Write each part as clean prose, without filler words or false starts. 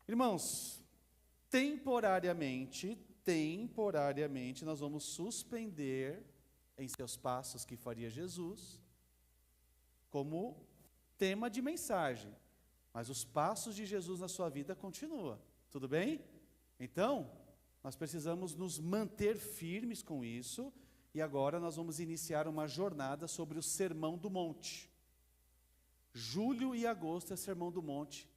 Irmãos, temporariamente, nós vamos suspender em seus passos que faria Jesus, como tema de mensagem. Mas os passos de Jesus na sua vida continuam, tudo bem? Então, nós precisamos nos manter firmes com isso, e agora nós vamos iniciar uma jornada sobre o Sermão do Monte. Julho e agosto é Sermão do Monte.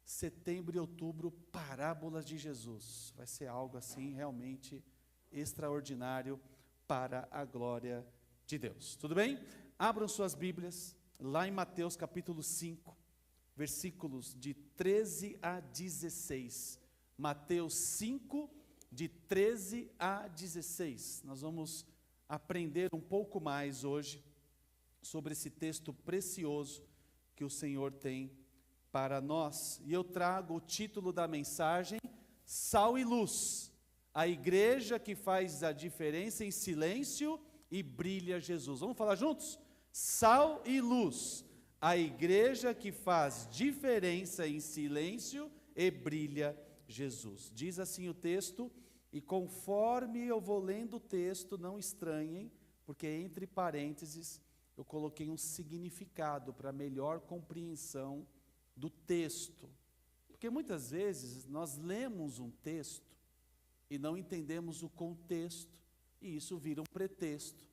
Setembro e outubro, parábolas de Jesus. Vai ser algo assim realmente extraordinário para a glória de Deus. Tudo bem? Abram suas Bíblias, lá em Mateus capítulo 5, versículos de 13 a 16. Mateus 5, de 13 a 16. Nós vamos aprender um pouco mais hoje sobre esse texto precioso que o Senhor tem para nós. E eu trago o título da mensagem: Sal e Luz, a igreja que faz a diferença em silêncio e brilha Jesus. Vamos falar juntos? Sal e luz, a igreja que faz diferença em silêncio e brilha Jesus. Diz assim o texto, e conforme eu vou lendo o texto, não estranhem, porque entre parênteses eu coloquei um significado para melhor compreensão do texto. Porque muitas vezes nós lemos um texto e não entendemos o contexto, e isso vira um pretexto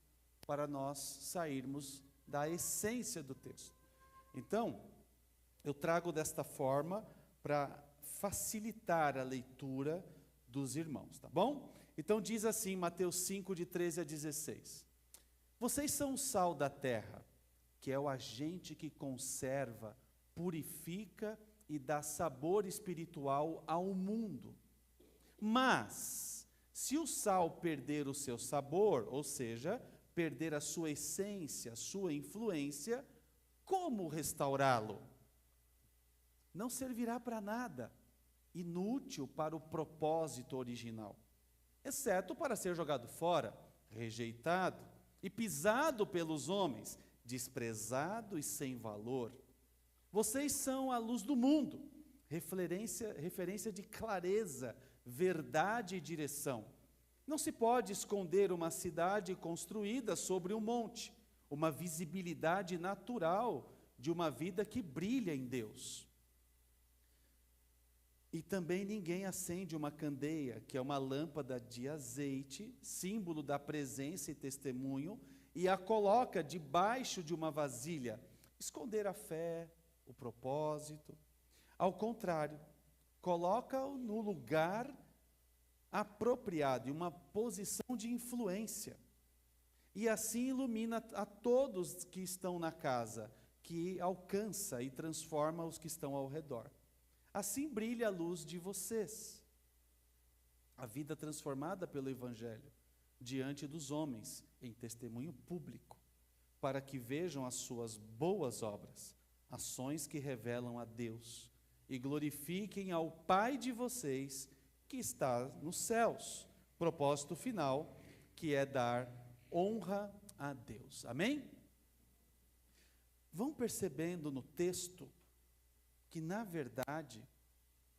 para nós sairmos da essência do texto. Então, eu trago desta forma para facilitar a leitura dos irmãos, tá bom? Então diz assim, Mateus 5, de 13 a 16. Vocês são o sal da terra, que é o agente que conserva, purifica e dá sabor espiritual ao mundo. Mas, se o sal perder o seu sabor, ou seja, perder a sua essência, a sua influência, como restaurá-lo? Não servirá para nada, inútil para o propósito original, exceto para ser jogado fora, rejeitado e pisado pelos homens, desprezado e sem valor. Vocês são a luz do mundo, referência de clareza, verdade e direção. Não se pode esconder uma cidade construída sobre um monte, uma visibilidade natural de uma vida que brilha em Deus. E também ninguém acende uma candeia, que é uma lâmpada de azeite, símbolo da presença e testemunho, e a coloca debaixo de uma vasilha, esconder a fé, o propósito. Ao contrário, coloca-o no lugar apropriado, em uma posição de influência, e assim ilumina a todos que estão na casa, que alcança e transforma os que estão ao redor. Assim brilha a luz de vocês, a vida transformada pelo Evangelho, diante dos homens, em testemunho público, para que vejam as suas boas obras, ações que revelam a Deus, e glorifiquem ao Pai de vocês, que está nos céus. Propósito final, que é dar honra a Deus. Amém? Vão percebendo no texto que, na verdade,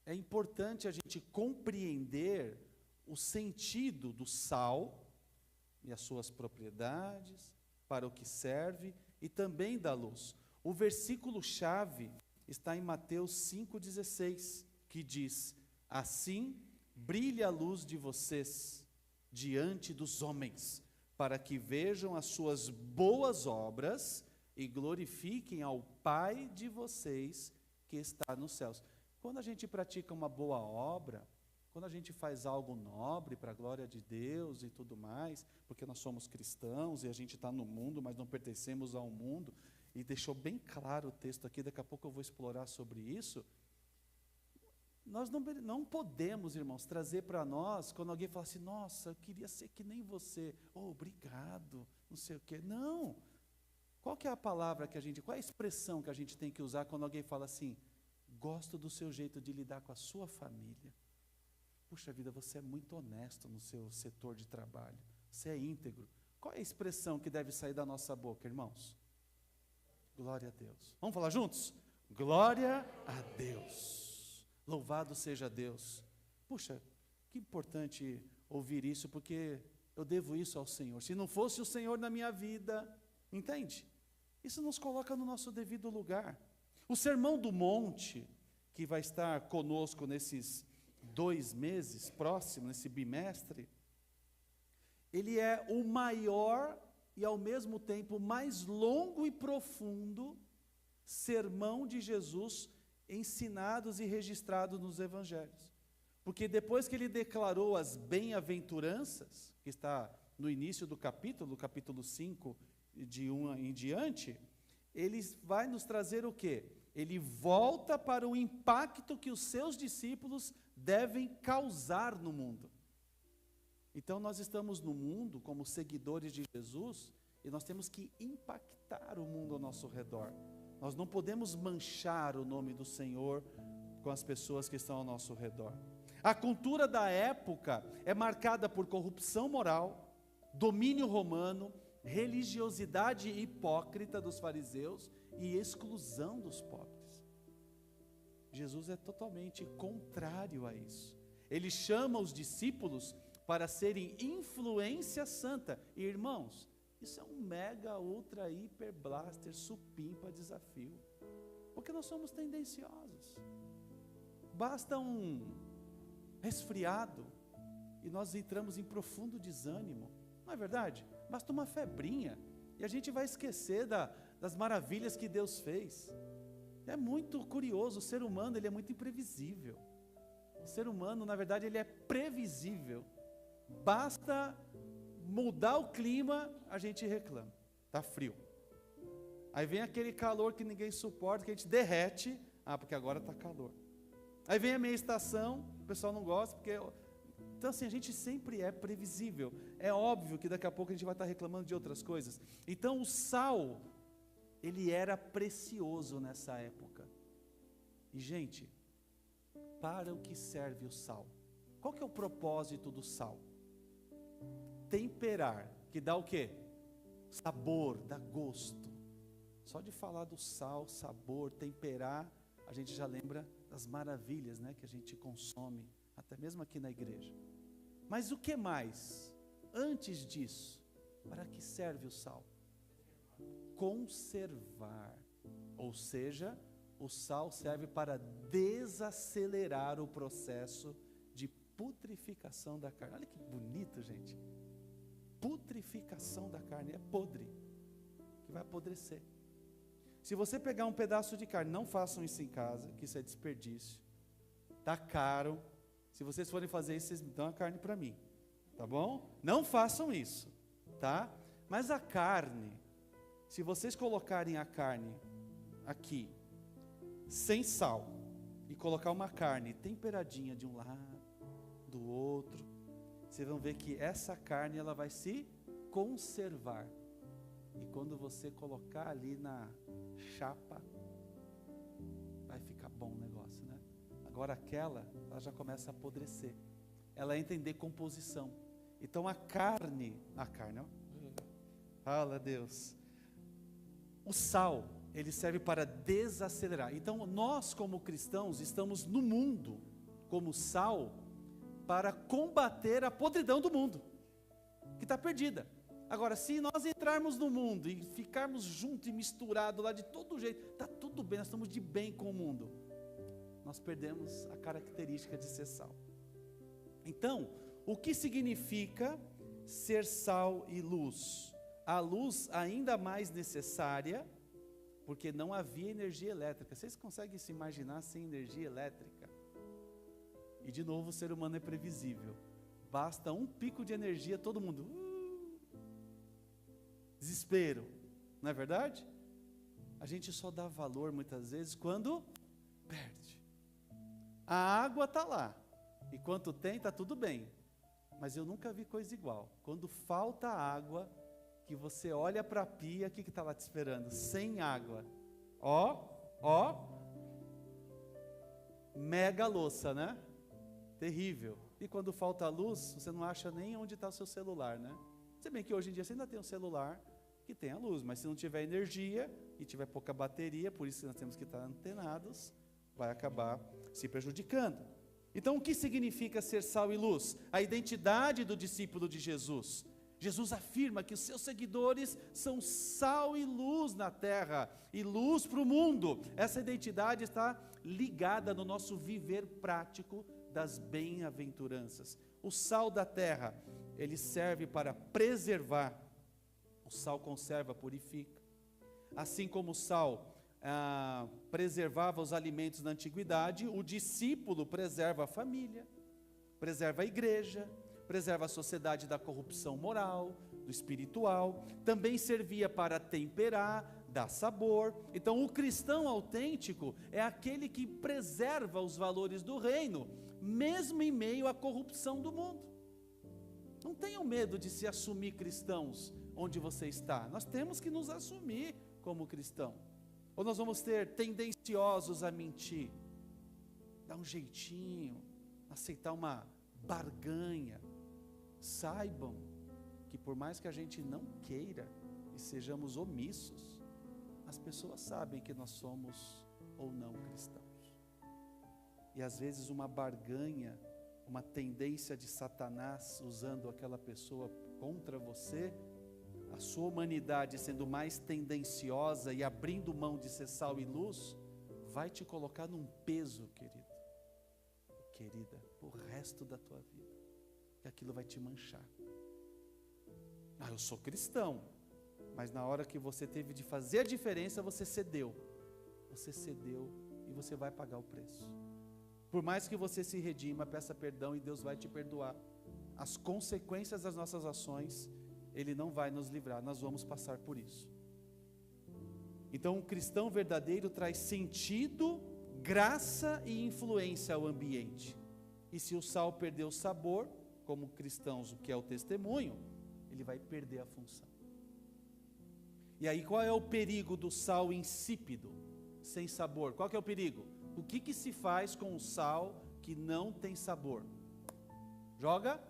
é importante a gente compreender o sentido do sal e as suas propriedades, para o que serve, e também da luz. O versículo-chave está em Mateus 5,16, que diz: assim brilha a luz de vocês diante dos homens, para que vejam as suas boas obras e glorifiquem ao Pai de vocês que está nos céus. Quando a gente pratica uma boa obra, quando a gente faz algo nobre para a glória de Deus e tudo mais, porque nós somos cristãos e a gente está no mundo, mas não pertencemos ao mundo, e deixou bem claro o texto aqui, daqui a pouco eu vou explorar sobre isso. Nós não podemos, irmãos, trazer para nós, quando alguém fala assim, nossa, eu queria ser que nem você, oh, obrigado, não sei o quê. Não. Qual que é a palavra que a gente, qual é a expressão que a gente tem que usar quando alguém fala assim, gosto do seu jeito de lidar com a sua família. Puxa vida, você é muito honesto no seu setor de trabalho, você é íntegro. Qual é a expressão que deve sair da nossa boca, irmãos? Glória a Deus. Vamos falar juntos? Glória a Deus. Louvado seja Deus. Puxa, que importante ouvir isso, porque eu devo isso ao Senhor. Se não fosse o Senhor na minha vida, entende? Isso nos coloca no nosso devido lugar. O Sermão do Monte, que vai estar conosco nesses 2 meses próximos, nesse bimestre, ele é o maior e ao mesmo tempo mais longo e profundo sermão de Jesus ensinados e registrados nos evangelhos. Porque depois que ele declarou as bem-aventuranças, que está no início do capítulo 5, de 1 em diante, ele vai nos trazer o quê? Ele volta para o impacto que os seus discípulos devem causar no mundo. Então nós estamos no mundo como seguidores de Jesus e nós temos que impactar o mundo ao nosso redor. Nós não podemos manchar o nome do Senhor com as pessoas que estão ao nosso redor. A cultura da época é marcada por corrupção moral, domínio romano, religiosidade hipócrita dos fariseus e exclusão dos pobres. Jesus é totalmente contrário a isso. Ele chama os discípulos para serem influência santa. E, irmãos, isso é um mega, ultra, hiper, blaster, supimpa desafio. Porque nós somos tendenciosos. Basta um resfriado e nós entramos em profundo desânimo. Não é verdade? Basta uma febrinha e a gente vai esquecer das maravilhas que Deus fez. É muito curioso, o ser humano ele é muito imprevisível. O ser humano, na verdade, ele é previsível. Basta mudar o clima, a gente reclama. Está frio. Aí vem aquele calor que ninguém suporta, que a gente derrete. Ah, porque agora está calor. Aí vem a meia estação, o pessoal não gosta, porque... Então assim, a gente sempre é previsível. É óbvio que daqui a pouco a gente vai estar reclamando de outras coisas. Então o sal, ele era precioso nessa época. E gente, para o que serve o sal? Qual que é o propósito do sal? Temperar, que dá o quê? Sabor, dá gosto. Só de falar do sal, sabor, temperar, a gente já lembra das maravilhas, né, que a gente consome, até mesmo aqui na igreja. Mas o que mais? Antes disso, para que serve o sal? Conservar. Ou seja, o sal serve para desacelerar o processo de putrificação da carne. Olha que bonito, gente. Putrificação da carne, é podre, que vai apodrecer. Se você pegar um pedaço de carne, não façam isso em casa, que isso é desperdício. Está caro. Se vocês forem fazer isso, vocês dão a carne para mim, tá bom? Não façam isso, tá? Mas a carne, se vocês colocarem a carne aqui, sem sal, e colocar uma carne temperadinha de um lado, do outro, vocês vão ver que essa carne ela vai se conservar. E quando você colocar ali na chapa, vai ficar bom o negócio, né? Agora ela já começa a apodrecer. Ela entra em decomposição. Então a carne, ó. Fala Deus. O sal, ele serve para desacelerar. Então nós como cristãos estamos no mundo como sal para combater a podridão do mundo, que está perdida. Agora, se nós entrarmos no mundo e ficarmos juntos e misturados lá de todo jeito, está tudo bem, nós estamos de bem com o mundo. Nós perdemos a característica de ser sal. Então, o que significa ser sal e luz? A luz ainda mais necessária, porque não havia energia elétrica. Vocês conseguem se imaginar sem energia elétrica? E de novo, o ser humano é previsível. Basta um pico de energia, todo mundo... desespero, não é verdade? A gente só dá valor muitas vezes quando perde. A água está lá, e quanto tem, está tudo bem. Mas eu nunca vi coisa igual. Quando falta água, que você olha para a pia, o que está lá te esperando? Sem água. Mega louça, né? Terrível. E quando falta luz, você não acha nem onde está o seu celular, né? Se bem que hoje em dia você ainda tem um celular que tem a luz, mas se não tiver energia e tiver pouca bateria, por isso que nós temos que estar antenados, vai acabar se prejudicando. Então, o que significa ser sal e luz? A identidade do discípulo de Jesus. Jesus afirma que os seus seguidores são sal e luz na terra, e luz para o mundo. Essa identidade está ligada no nosso viver prático das bem-aventuranças. O sal da terra, ele serve para preservar. O sal conserva, purifica. Assim como o sal preservava os alimentos na antiguidade, o discípulo preserva a família, preserva a igreja, preserva a sociedade da corrupção moral, do espiritual, também servia para temperar, dar sabor. Então, o cristão autêntico é aquele que preserva os valores do reino, mesmo em meio à corrupção do mundo. Não tenham medo de se assumir cristãos onde você está. Nós temos que nos assumir como cristão. Ou nós vamos ter tendenciosos a mentir, dar um jeitinho, aceitar uma barganha. Saibam que por mais que a gente não queira e sejamos omissos, as pessoas sabem que nós somos ou não cristãos. E às vezes uma barganha, uma tendência de Satanás usando aquela pessoa contra você, a sua humanidade sendo mais tendenciosa e abrindo mão de ser sal e luz, vai te colocar num peso, querido, querida, o resto da tua vida. E aquilo vai te manchar. Eu sou cristão, mas na hora que você teve de fazer a diferença, você cedeu. Você cedeu e você vai pagar o preço. Por mais que você se redima, peça perdão e Deus vai te perdoar. As consequências das nossas ações, Ele não vai nos livrar, nós vamos passar por isso. Então, um cristão verdadeiro traz sentido, graça e influência ao ambiente. E se o sal perder o sabor, como cristãos, o que é o testemunho, ele vai perder a função. E aí, qual é o perigo do sal insípido, sem sabor? Qual que é o perigo? O que se faz com o sal que não tem sabor? Joga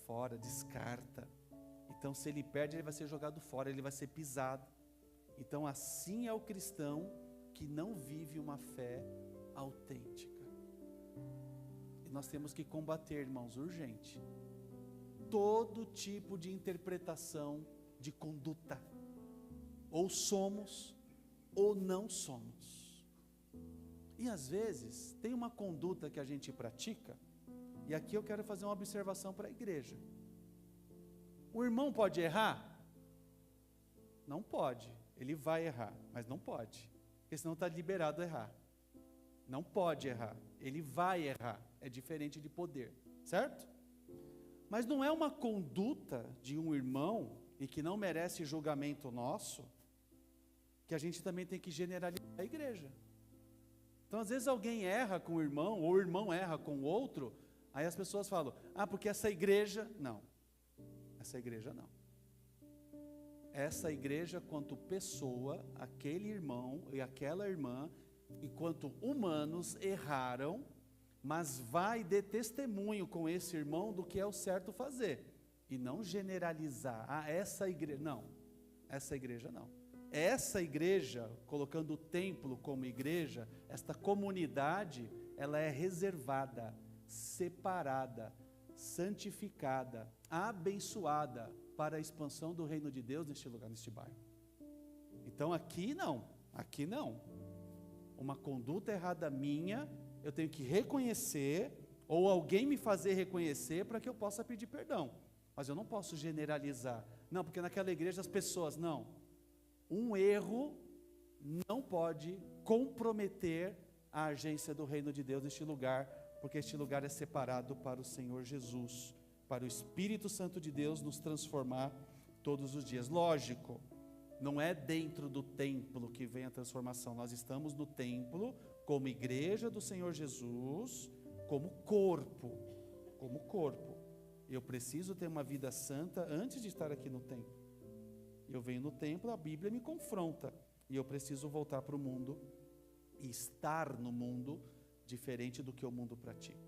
fora, descarta. Então, se ele perde, ele vai ser jogado fora, ele vai ser pisado. Então, assim é o cristão que não vive uma fé autêntica. E nós temos que combater, irmãos, urgente, todo tipo de interpretação de conduta. Ou somos, ou não somos. E às vezes, tem uma conduta que a gente pratica, e aqui eu quero fazer uma observação para a igreja. O irmão pode errar? Não pode. Ele vai errar, mas não pode. Porque senão está liberado a errar. Não pode errar. Ele vai errar. É diferente de poder, certo? Mas não é uma conduta de um irmão, e que não merece julgamento nosso, que a gente também tem que generalizar a igreja. Então, às vezes alguém erra com o irmão, ou o irmão erra com o outro, aí as pessoas falam, porque essa igreja... Não. Essa igreja não. Essa igreja, quanto pessoa, aquele irmão e aquela irmã, enquanto humanos, erraram, mas vai de testemunho com esse irmão do que é o certo fazer. E não generalizar, essa igreja, não. Essa igreja não. Essa igreja, colocando o templo como igreja, esta comunidade, ela é reservada, separada, santificada, abençoada para a expansão do reino de Deus neste lugar, neste bairro. Então aqui não. Uma conduta errada minha, eu tenho que reconhecer, ou alguém me fazer reconhecer para que eu possa pedir perdão. Mas eu não posso generalizar. Não, porque naquela igreja as pessoas, não. Um erro não pode comprometer a agência do reino de Deus neste lugar, porque este lugar é separado para o Senhor Jesus, para o Espírito Santo de Deus nos transformar todos os dias. Lógico, não é dentro do templo que vem a transformação, nós estamos no templo como igreja do Senhor Jesus, como corpo. Eu preciso ter uma vida santa antes de estar aqui no templo. Eu venho no templo, a Bíblia me confronta, e eu preciso voltar para o mundo e estar no mundo diferente do que o mundo pratica.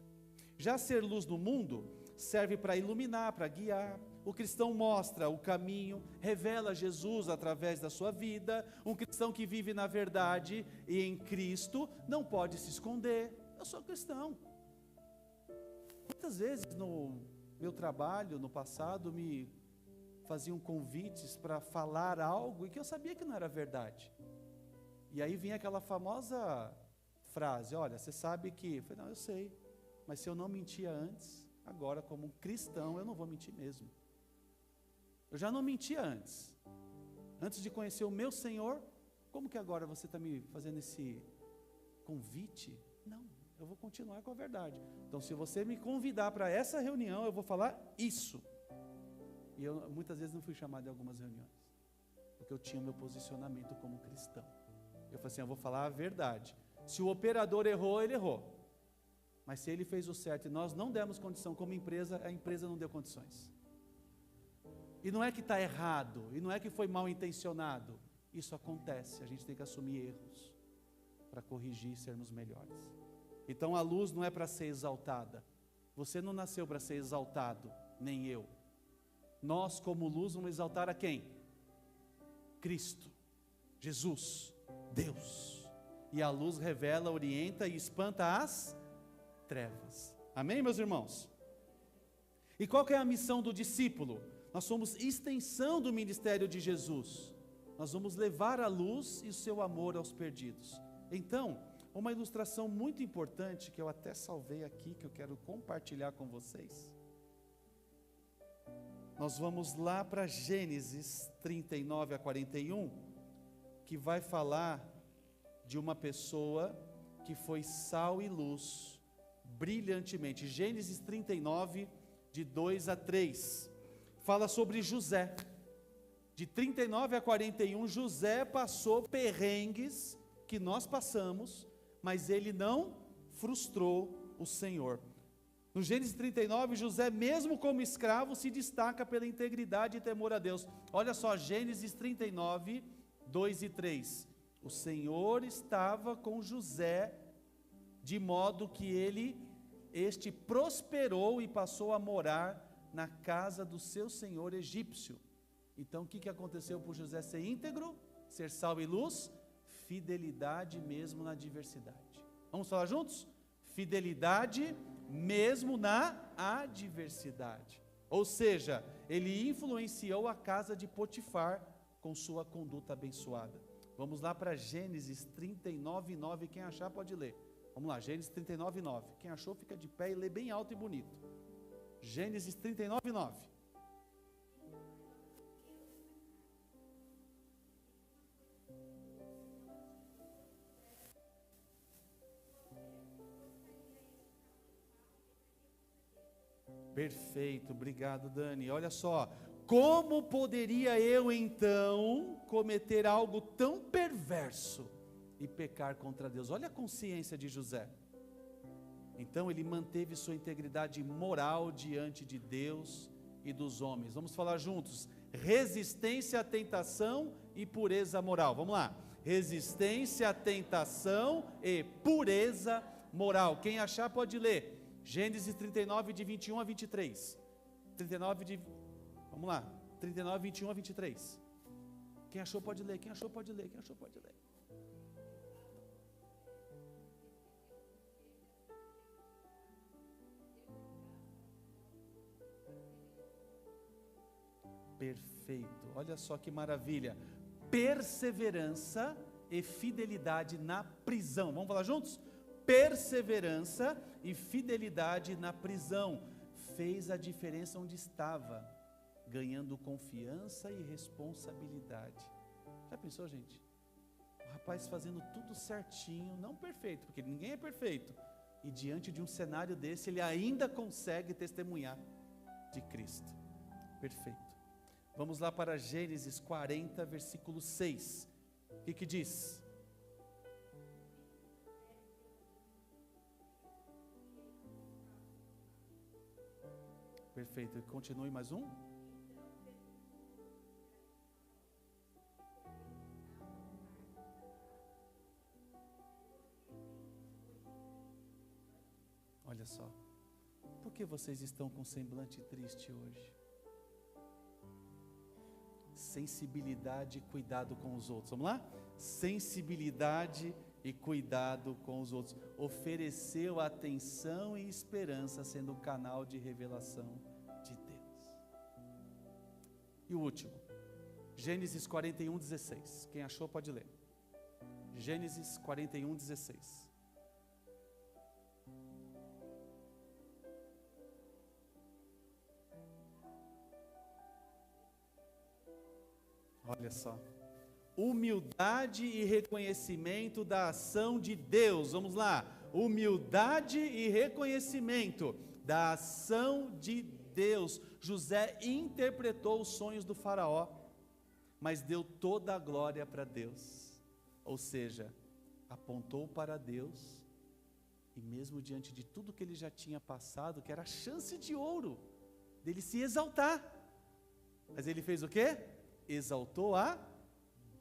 Já ser luz no mundo serve para iluminar, para guiar. O cristão mostra o caminho, revela Jesus através da sua vida. Um cristão que vive na verdade e em Cristo não pode se esconder. eu sou cristão. Muitas vezes no meu trabalho, no passado, me faziam convites para falar algo e que eu sabia que não era verdade. E aí vinha aquela famosa frase, olha, você sabe que... Eu falei, não, eu sei, mas se eu não mentia antes, agora como um cristão eu não vou mentir mesmo. Eu já não mentia antes de conhecer o meu Senhor, como que agora você está me fazendo esse convite? Não, eu vou continuar com a verdade. Então se você me convidar para essa reunião, eu vou falar isso. E eu muitas vezes não fui chamado em algumas reuniões, porque eu tinha o meu posicionamento como cristão. Eu falei assim, eu vou falar a verdade. Se o operador errou, ele errou. Mas se ele fez o certo e nós não demos condição como empresa, a empresa não deu condições. E não é que está errado, e não é que foi mal intencionado. Isso acontece, a gente tem que assumir erros para corrigir e sermos melhores. Então a luz não é para ser exaltada. Você não nasceu para ser exaltado, nem eu. Nós como luz vamos exaltar a quem? Cristo, Jesus, Deus. E a luz revela, orienta e espanta as trevas. Amém, meus irmãos? E qual que é a missão do discípulo? Nós somos extensão do ministério de Jesus. Nós vamos levar a luz e o seu amor aos perdidos. Então, uma ilustração muito importante, que eu até salvei aqui, que eu quero compartilhar com vocês. Nós vamos lá para Gênesis 39 a 41, que vai falar de uma pessoa que foi sal e luz, brilhantemente. Gênesis 39, de 2 a 3. Fala sobre José. De 39 a 41, José passou perrengues que nós passamos, mas ele não frustrou o Senhor. No Gênesis 39, José, mesmo como escravo, se destaca pela integridade e temor a Deus. Olha só, Gênesis 39, 2 e 3. O Senhor estava com José, de modo que este prosperou e passou a morar na casa do seu senhor egípcio. Então o que aconteceu por José ser íntegro, ser sal e luz? Fidelidade mesmo na adversidade. Vamos falar juntos? Fidelidade mesmo na adversidade. Ou seja, ele influenciou a casa de Potifar com sua conduta abençoada. Vamos lá para Gênesis 39, 9. Quem achar pode ler. Vamos lá, Gênesis 39, 9. Quem achou fica de pé e lê bem alto e bonito. Gênesis 39, 9. Perfeito, obrigado, Dani. Olha só, como poderia eu então cometer algo tão perverso e pecar contra Deus? Olha a consciência de José. Então ele manteve sua integridade moral diante de Deus e dos homens. Vamos falar juntos: resistência à tentação e pureza moral. Vamos lá, resistência à tentação e pureza moral. Quem achar pode ler, Gênesis 39 de 21 a 23. 39 de, vamos lá, 39, 21 a 23. Quem achou pode ler, quem achou pode ler, quem achou pode ler. Perfeito, olha só que maravilha. Perseverança e fidelidade na prisão. Vamos falar juntos? Perseverança e fidelidade na prisão. Fez a diferença onde estava, ganhando confiança e responsabilidade. Já pensou, gente? O rapaz fazendo tudo certinho, não perfeito, porque ninguém é perfeito. E diante de um cenário desse, ele ainda consegue testemunhar de Cristo. Perfeito. Vamos lá para Gênesis 40, versículo 6. O que diz? Perfeito. Continue mais um. Olha só. Por que vocês estão com semblante triste hoje? Sensibilidade e cuidado com os outros. Vamos lá? Sensibilidade e cuidado com os outros. Ofereceu atenção e esperança, sendo um canal de revelação de Deus. E o último, Gênesis 41, 16. Quem achou pode ler. Gênesis 41, 16. Olha só. Humildade e reconhecimento da ação de Deus. Vamos lá. Humildade e reconhecimento da ação de Deus. José interpretou os sonhos do faraó, mas deu toda a glória para Deus. Ou seja, apontou para Deus, e mesmo diante de tudo que ele já tinha passado, que era a chance de ouro dele se exaltar, mas ele fez o quê? Exaltou a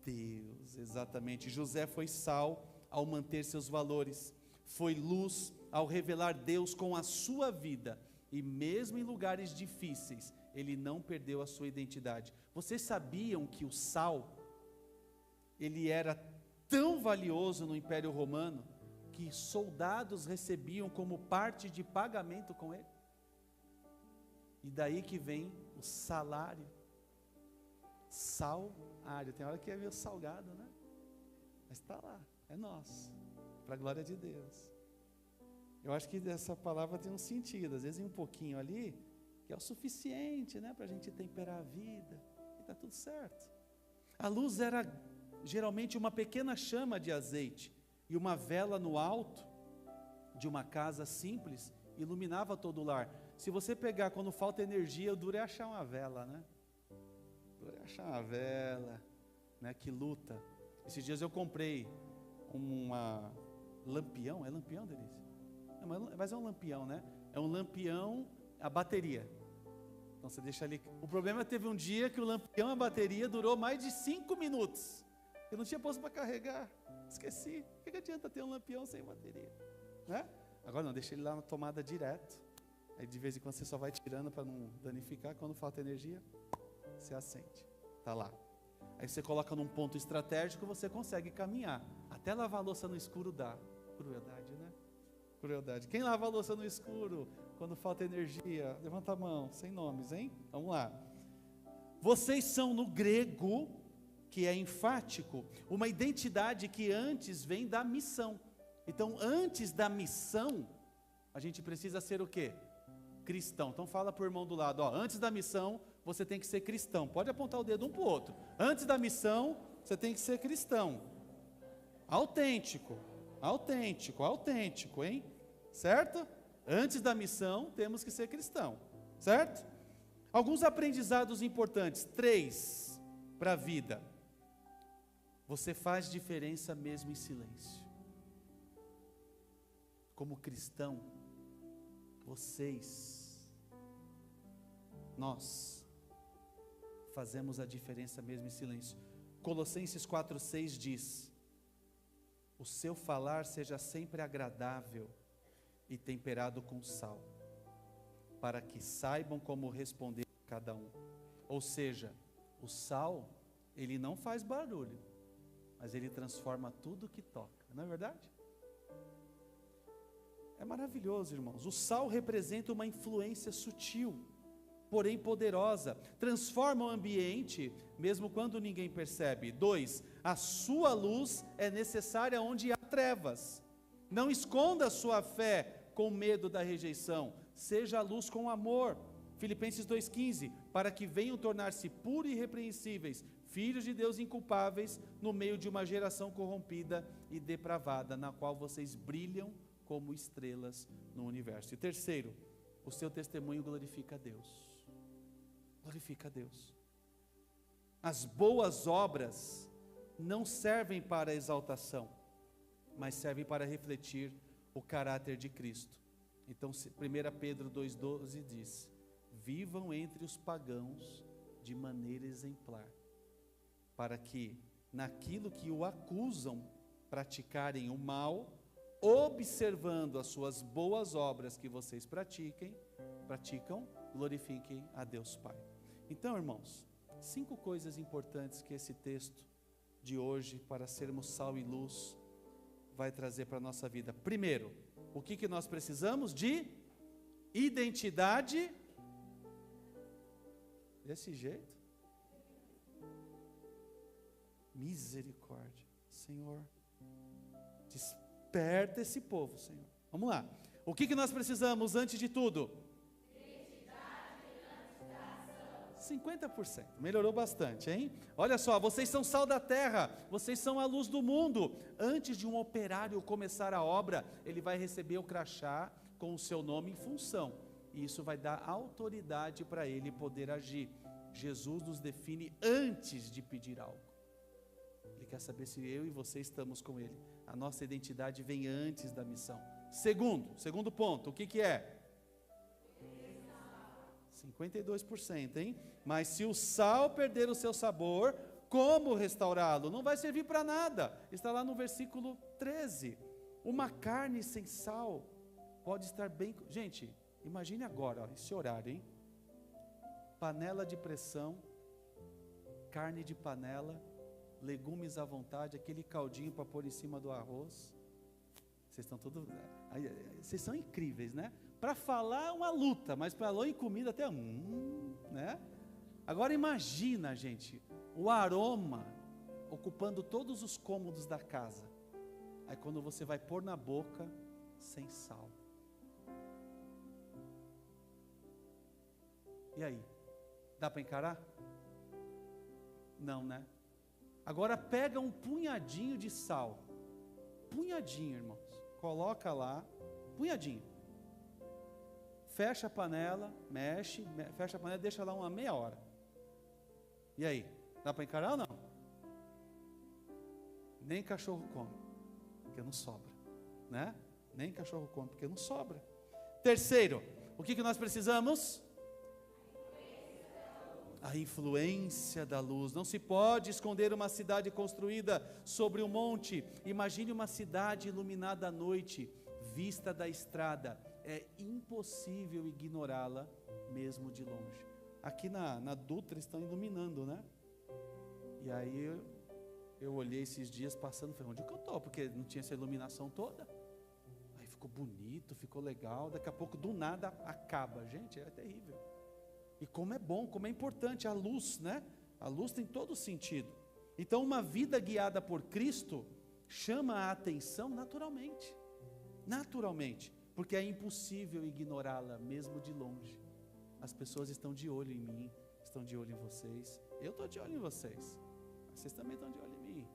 Deus, exatamente. José foi sal ao manter seus valores, foi luz ao revelar Deus com a sua vida, e mesmo em lugares difíceis, ele não perdeu a sua identidade. Vocês sabiam que o sal, ele era tão valioso no Império Romano, que soldados recebiam como parte de pagamento com ele? E daí que vem o salário. Salário, tem hora que é meio salgado, né? Mas está lá, é nosso, para a glória de Deus. Eu acho que essa palavra tem um sentido, às vezes um pouquinho ali, que é o suficiente, né, para a gente temperar a vida, e está tudo certo. A luz era geralmente uma pequena chama de azeite, e uma vela no alto de uma casa simples, iluminava todo o lar. Se você pegar, quando falta energia, o duro é achar uma vela, né? Achar uma vela, né, que luta. Esses dias eu comprei uma lampião, é lampião, Denise? Mas é um lampião, né? É um lampião, a bateria. Então você deixa ali. O problema é que teve um dia que o lampião, a bateria, durou mais de 5 minutos. Eu não tinha posto para carregar, esqueci. O que adianta ter um lampião sem bateria? Né? Agora não, deixa ele lá na tomada direto. Aí de vez em quando você só vai tirando para não danificar. Quando falta energia, você acende, está lá. Aí você coloca num ponto estratégico, você consegue caminhar. Até lavar a louça no escuro dá. Crueldade, né? Crueldade. Quem lava a louça no escuro quando falta energia? Levanta a mão, sem nomes, hein? Vamos lá. Vocês são, no grego, que é enfático, uma identidade que antes vem da missão. Então, antes da missão, a gente precisa ser o quê? Cristão. Então fala para o irmão do lado, ó, antes da missão, você tem que ser cristão. Pode apontar o dedo um para o outro. Antes da missão, você tem que ser cristão. Autêntico, autêntico, autêntico, hein? Certo? Antes da missão, temos que ser cristão. Certo? Alguns aprendizados importantes. 3 para a vida. Você faz diferença mesmo em silêncio. Como cristão, nós fazemos a diferença mesmo em silêncio. Colossenses 4,6 diz: o seu falar seja sempre agradável e temperado com sal, para que saibam como responder a cada um. Ou seja, o sal, ele não faz barulho, mas ele transforma tudo que toca, não é verdade? É maravilhoso, irmãos. O sal representa uma influência sutil, porém poderosa. Transforma o ambiente, mesmo quando ninguém percebe. 2, a sua luz é necessária onde há trevas. Não esconda a sua fé com medo da rejeição. Seja a luz com amor. Filipenses 2,15, para que venham tornar-se puros e irrepreensíveis, filhos de Deus inculpáveis, no meio de uma geração corrompida e depravada, na qual vocês brilham como estrelas no universo. E 3, o seu testemunho glorifica a Deus. Glorifica a Deus. As boas obras não servem para a exaltação, mas servem para refletir o caráter de Cristo. Então 1 Pedro 2,12 diz: vivam entre os pagãos de maneira exemplar, para que naquilo que o acusam praticarem o mal, observando as suas boas obras que vocês praticam, glorifiquem a Deus Pai. Então, irmãos, 5 coisas importantes que esse texto de hoje, para sermos sal e luz, vai trazer para a nossa vida? Primeiro, o que nós precisamos? De identidade. Desse jeito? Misericórdia. Senhor, desperta esse povo, Senhor. Vamos lá. O que nós precisamos antes de tudo? 50%, melhorou bastante, hein? Olha só, vocês são sal da terra, vocês são a luz do mundo. Antes de um operário começar a obra, ele vai receber o crachá com o seu nome em função, e isso vai dar autoridade para ele poder agir. Jesus nos define antes de pedir algo. Ele quer saber se eu e você estamos com ele. A nossa identidade vem antes da missão. Segundo ponto, o que é? 52%, hein? Mas se o sal perder o seu sabor, como restaurá-lo? Não vai servir para nada. Está lá no versículo 13. Uma carne sem sal pode estar bem... Gente, imagine agora, ó, esse horário, hein? Panela de pressão, carne de panela, legumes à vontade, aquele caldinho para pôr em cima do arroz. Vocês estão todos... Vocês são incríveis, né? Para falar é uma luta, mas para falar em comida até né? Agora imagina, gente, o aroma ocupando todos os cômodos da casa. Aí quando você vai pôr na boca, sem sal. E aí? Dá para encarar? Não, né? Agora pega um punhadinho de sal. Punhadinho, irmãos. Coloca lá, punhadinho. Fecha a panela, mexe, fecha a panela e deixa lá uma meia hora. E aí? Dá para encarar ou não? Nem cachorro come, porque não sobra, né? Nem cachorro come, porque não sobra. Terceiro, o que nós precisamos? A influência da luz. Não se pode esconder uma cidade construída sobre um monte. Imagine uma cidade iluminada à noite, vista da estrada. É impossível ignorá-la, mesmo de longe. Aqui na Dutra estão iluminando, né? E aí eu olhei esses dias passando e falei, onde que eu estou? Porque não tinha essa iluminação toda. Aí ficou bonito, ficou legal. Daqui a pouco, do nada, acaba. Gente, é terrível. E como é bom, como é importante a luz, né? A luz tem todo sentido. Então, uma vida guiada por Cristo chama a atenção naturalmente. Naturalmente. Porque é impossível ignorá-la, mesmo de longe. As pessoas estão de olho em mim, estão de olho em vocês. Eu estou de olho em vocês. Vocês também estão de olho em mim.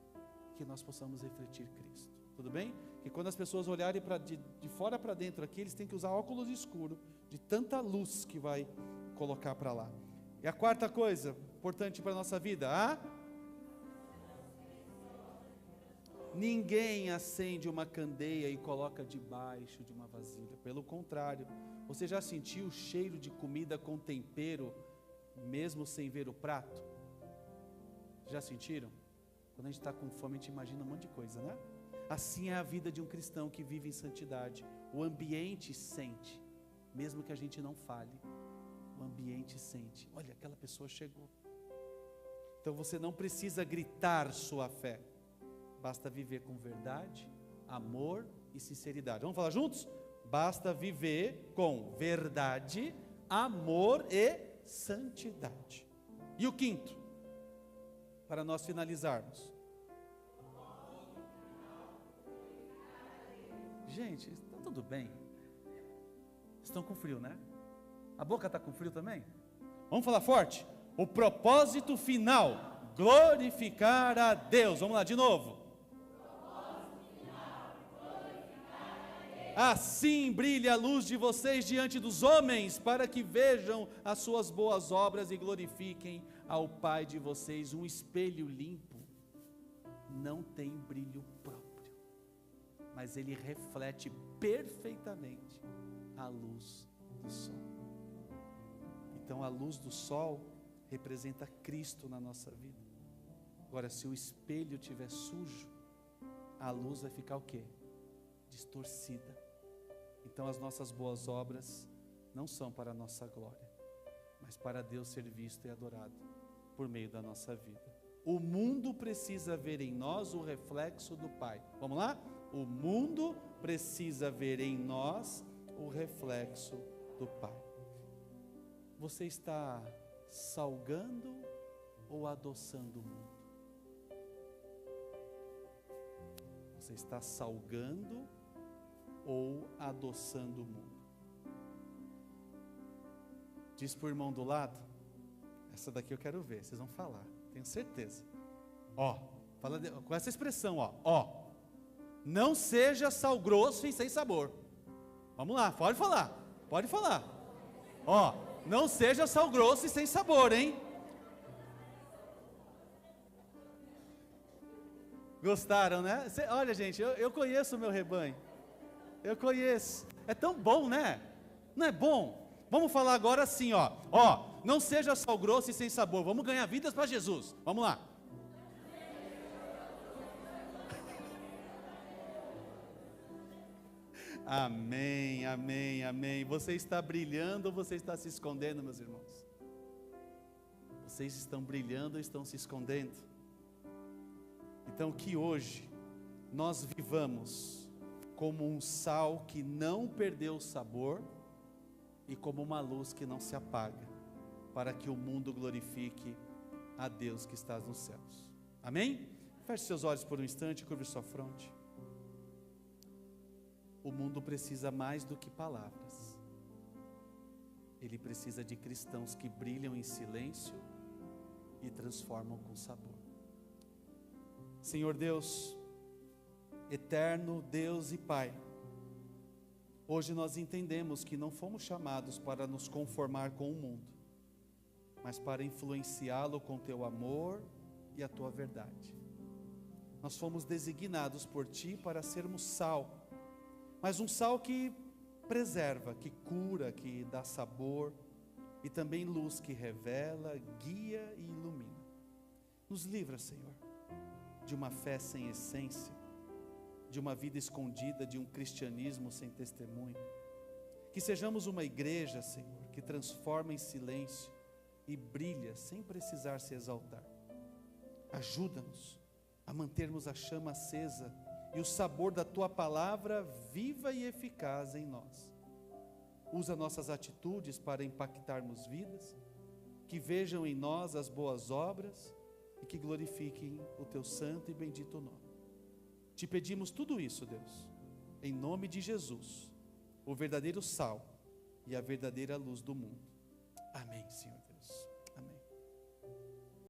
Que nós possamos refletir Cristo. Tudo bem? Que quando as pessoas olharem de fora para dentro aqui, eles têm que usar óculos escuros, de tanta luz que vai colocar para lá. E a quarta coisa, importante para a nossa vida, ninguém acende uma candeia e coloca debaixo de uma vasilha. Pelo contrário, você já sentiu o cheiro de comida com tempero, mesmo sem ver o prato? Já sentiram? Quando a gente está com fome, a gente imagina um monte de coisa, né? Assim é a vida de um cristão que vive em santidade. O ambiente sente, mesmo que a gente não fale. O ambiente sente. Olha, aquela pessoa chegou. Então você não precisa gritar sua fé. Basta viver com verdade, amor e sinceridade. Vamos falar juntos? Basta viver com verdade, amor e santidade. E o quinto, para nós finalizarmos. Gente, está tudo bem? Estão com frio, né? A boca está com frio também? Vamos falar forte? O propósito final, glorificar a Deus. Vamos lá, de novo. Assim brilhe a luz de vocês diante dos homens, para que vejam as suas boas obras e glorifiquem ao Pai de vocês. Um espelho limpo não tem brilho próprio, mas ele reflete perfeitamente a luz do sol. Então a luz do sol representa Cristo na nossa vida. Agora, se o espelho estiver sujo, a luz vai ficar o quê? Distorcida. Então as nossas boas obras não são para a nossa glória, mas para Deus ser visto e adorado por meio da nossa vida. O mundo precisa ver em nós o reflexo do Pai. Vamos lá? O mundo precisa ver em nós o reflexo do Pai. Você está salgando ou adoçando o mundo? Você está salgando ou adoçando o mundo? Diz para o irmão do lado, essa daqui eu quero ver, vocês vão falar, tenho certeza. Fala com essa expressão, não seja sal grosso e sem sabor. Vamos lá, pode falar. Não seja sal grosso e sem sabor, hein? Gostaram, né? Olha, gente, eu conheço o meu rebanho. Eu conheço. É tão bom, né? Não é bom? Vamos falar agora assim, não seja sal grosso e sem sabor. Vamos ganhar vidas para Jesus. Vamos lá. Amém, amém, amém. Você está brilhando ou você está se escondendo, meus irmãos? Vocês estão brilhando ou estão se escondendo? Então que hoje nós vivamos como um sal que não perdeu o sabor e como uma luz que não se apaga, para que o mundo glorifique a Deus que está nos céus. Amém? Feche seus olhos por um instante, curve sua fronte. O mundo precisa mais do que palavras. Ele precisa de cristãos que brilham em silêncio e transformam com sabor. Senhor Deus, eterno Deus e Pai, hoje nós entendemos que não fomos chamados para nos conformar com o mundo, mas para influenciá-lo com teu amor e a tua verdade. Nós fomos designados por ti para sermos sal, mas um sal que preserva, que cura, que dá sabor, e também luz que revela, guia e ilumina. Nos livra, Senhor, de uma fé sem essência, de uma vida escondida, de um cristianismo sem testemunho. Que sejamos uma igreja, Senhor, que transforma em silêncio e brilha sem precisar se exaltar. Ajuda-nos a mantermos a chama acesa e o sabor da Tua palavra viva e eficaz em nós. Usa nossas atitudes para impactarmos vidas, que vejam em nós as boas obras e que glorifiquem o Teu santo e bendito nome. Te pedimos tudo isso, Deus, em nome de Jesus, o verdadeiro sal e a verdadeira luz do mundo. Amém, Senhor.